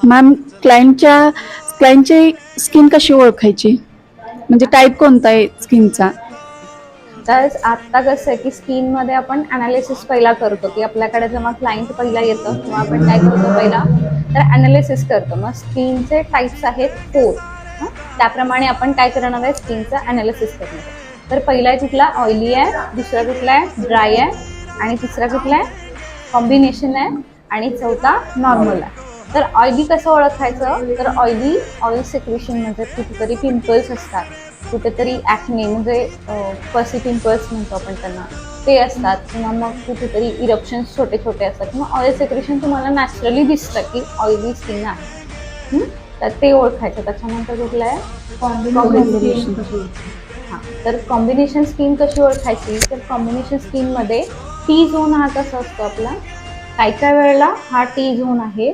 Ma'am, क्लायंटची skin कशी ओळखायची, म्हणजे टाईप कोणता आहे स्किनचा? तर आता कसं आहे की स्किनमध्ये आपण अनालिसिस पहिला करतो, की आपल्याकडे जेव्हा क्लायंट पहिला येतं तेव्हा आपण काय करतो पहिला, तर अनालिसिस करतो. मग स्किनचे टाईप्स आहेत 4. त्याप्रमाणे आपण काय करणार आहे, स्किनचं अनालिसिस करणार आहे. तर पहिला आहे कुठला, ऑइली आहे, दुसरा कुठला आहे, ड्राय आहे, आणि तिसरा कुठला आहे, कॉम्बिनेशन आहे, आणि चौथा नॉर्मल आहे. तर ऑइली कसं ओळखायचं, तर ऑइल सिक्रेशन म्हणजे कुठेतरी पिंपल्स असतात, कुठेतरी ॲक्ने म्हणजे पसी पिंपल्स म्हणतो आपण त्यांना, ते असतात, किंवा मग कुठेतरी इरप्शन्स छोटे छोटे असतात, किंवा ऑइल सिक्रेशन तुम्हाला नॅचरली दिसतं की ऑइली स्किन आहे. तर ते ओळखायचं. त्याच्यानंतर कुठलं आहे, कॉम्बिनेशन. हां, तर कॉम्बिनेशन स्किन कशी ओळखायची, तर कॉम्बिनेशन स्किनमध्ये टी झोन हा कसा असतो आपला, काही काही वेळेला हा टी झोन आहे